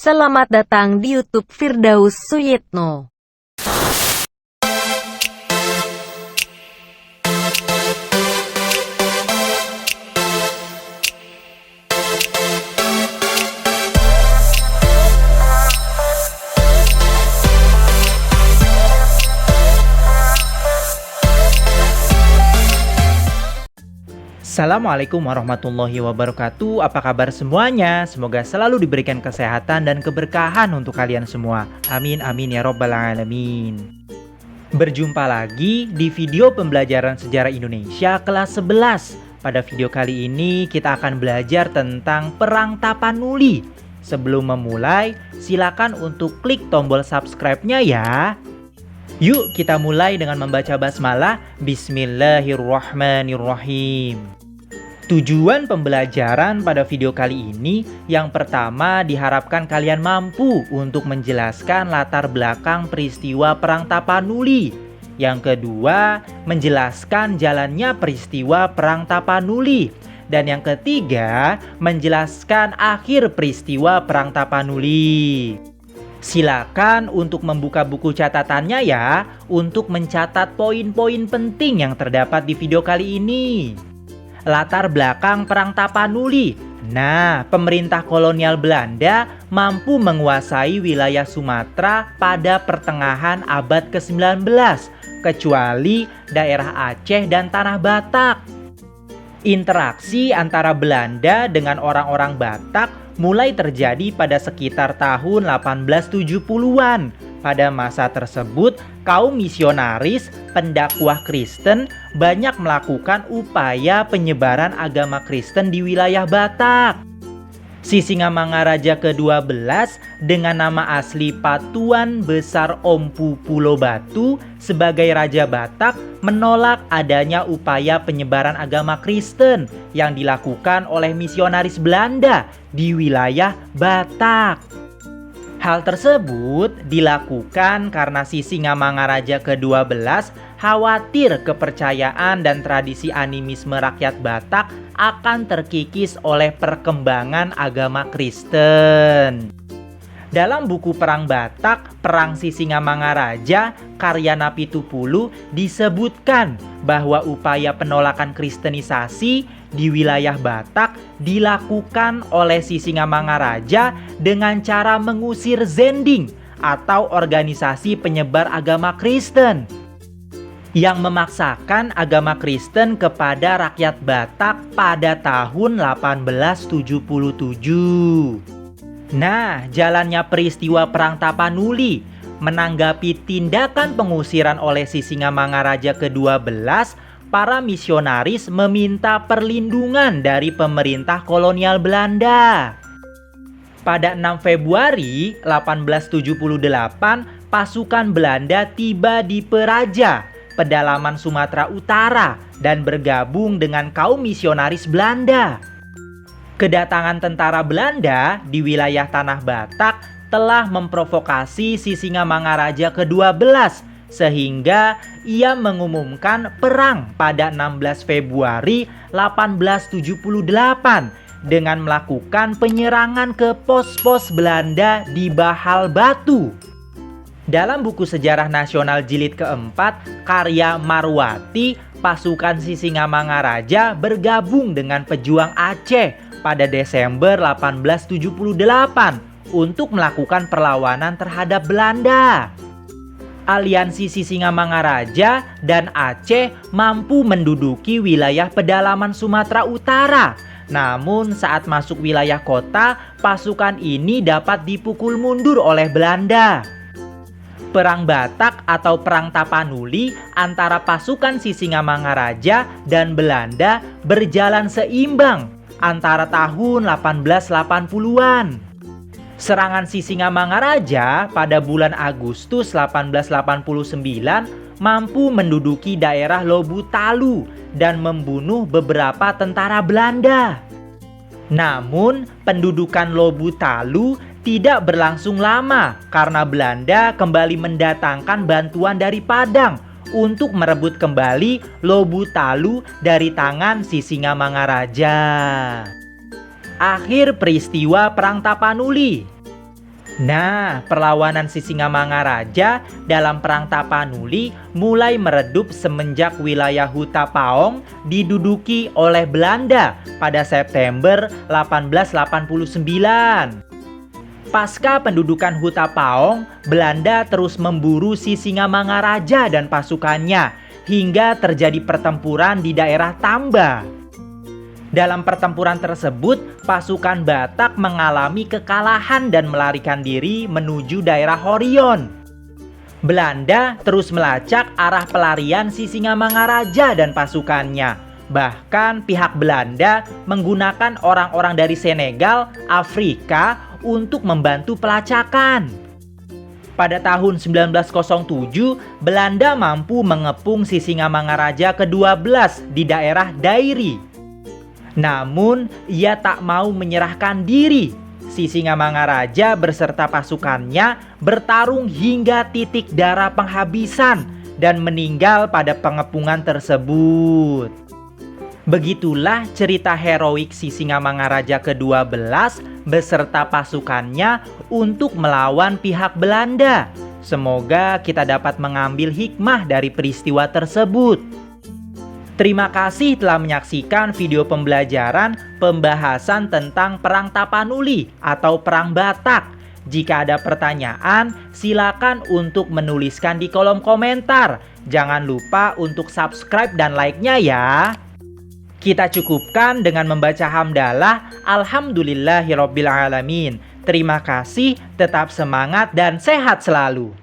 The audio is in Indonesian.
Selamat datang di YouTube Firdaus Suyitno. Assalamualaikum warahmatullahi wabarakatuh. Apa kabar semuanya? Semoga selalu diberikan kesehatan dan keberkahan untuk kalian semua. Amin amin ya robbal alamin. Berjumpa lagi di video pembelajaran sejarah Indonesia kelas 11. Pada video kali ini kita akan belajar tentang Perang Tapanuli. Sebelum memulai, silakan untuk klik tombol subscribe-nya ya. Yuk kita mulai dengan membaca basmalah. Bismillahirrahmanirrahim. Tujuan pembelajaran pada video kali ini, yang pertama diharapkan kalian mampu untuk menjelaskan latar belakang peristiwa Perang Tapanuli. Yang kedua, menjelaskan jalannya peristiwa Perang Tapanuli. Dan yang ketiga, menjelaskan akhir peristiwa Perang Tapanuli. Silakan untuk membuka buku catatannya ya, untuk mencatat poin-poin penting yang terdapat di video kali ini. Latar belakang Perang Tapanuli. Nah, pemerintah kolonial Belanda mampu menguasai wilayah Sumatera pada pertengahan abad ke-19, kecuali daerah Aceh dan Tanah Batak. Interaksi antara Belanda dengan orang-orang Batak mulai terjadi pada sekitar tahun 1870-an. Pada masa tersebut, kaum misionaris, pendakwah Kristen banyak melakukan upaya penyebaran agama Kristen di wilayah Batak. Sisingamangaraja ke-12 dengan nama asli Patuan Besar Ompu Pulo Batu sebagai Raja Batak menolak adanya upaya penyebaran agama Kristen yang dilakukan oleh misionaris Belanda di wilayah Batak. Hal tersebut dilakukan karena Sisingamangaraja ke-12 khawatir kepercayaan dan tradisi animisme rakyat Batak akan terkikis oleh perkembangan agama Kristen. Dalam buku Perang Batak, Perang Sisingamangaraja, karya Napitupulu disebutkan bahwa upaya penolakan kristenisasi di wilayah Batak dilakukan oleh Sisingamangaraja dengan cara mengusir Zending atau organisasi penyebar agama Kristen yang memaksakan agama Kristen kepada rakyat Batak pada tahun 1877. Nah, jalannya peristiwa Perang Tapanuli menanggapi tindakan pengusiran oleh Sisingamangaraja ke-12, para misionaris meminta perlindungan dari pemerintah kolonial Belanda. Pada 6 Februari 1878, pasukan Belanda tiba di Peraja, pedalaman Sumatera Utara, dan bergabung dengan kaum misionaris Belanda. Kedatangan tentara Belanda di wilayah Tanah Batak telah memprovokasi Sisingamangaraja ke-12 sehingga ia mengumumkan perang pada 16 Februari 1878 dengan melakukan penyerangan ke pos-pos Belanda di Bahal Batu. Dalam buku Sejarah Nasional Jilid keempat, karya Marwati, pasukan Sisingamangaraja bergabung dengan pejuang Aceh pada Desember 1878 untuk melakukan perlawanan terhadap Belanda. Aliansi Sisingamangaraja dan Aceh mampu menduduki wilayah pedalaman Sumatera Utara. Namun saat masuk wilayah kota, pasukan ini dapat dipukul mundur oleh Belanda. Perang Batak atau Perang Tapanuli antara pasukan Sisingamangaraja dan Belanda berjalan seimbang antara tahun 1880-an. Serangan Sisingamangaraja pada bulan Agustus 1889 mampu menduduki daerah Lobutalu dan membunuh beberapa tentara Belanda. Namun, pendudukan Lobutalu tidak berlangsung lama karena Belanda kembali mendatangkan bantuan dari Padang untuk merebut kembali Lobutalu dari tangan Sisingamangaraja. Akhir peristiwa Perang Tapanuli. Nah, perlawanan Sisingamangaraja dalam Perang Tapanuli mulai meredup semenjak wilayah Hutapaong diduduki oleh Belanda pada September 1889. Pasca pendudukan Hutapaong, Belanda terus memburu Sisingamangaraja dan pasukannya hingga terjadi pertempuran di daerah Tamba. Dalam pertempuran tersebut, pasukan Batak mengalami kekalahan dan melarikan diri menuju daerah Horion. Belanda terus melacak arah pelarian Sisingamangaraja dan pasukannya. Bahkan pihak Belanda menggunakan orang-orang dari Senegal, Afrika untuk membantu pelacakan. Pada tahun 1907, Belanda mampu mengepung Sisingamangaraja ke-12 di daerah Dairi. Namun, ia tak mau menyerahkan diri. Sisingamangaraja beserta pasukannya bertarung hingga titik darah penghabisan dan meninggal pada pengepungan tersebut. Begitulah cerita heroik Sisingamangaraja ke-12 beserta pasukannya untuk melawan pihak Belanda. Semoga kita dapat mengambil hikmah dari peristiwa tersebut. Terima kasih telah menyaksikan video pembelajaran pembahasan tentang Perang Tapanuli atau Perang Batak. Jika ada pertanyaan, silakan untuk menuliskan di kolom komentar. Jangan lupa untuk subscribe dan like-nya ya. Kita cukupkan dengan membaca hamdalah Alhamdulillahirobbilalamin. Terima kasih, tetap semangat dan sehat selalu.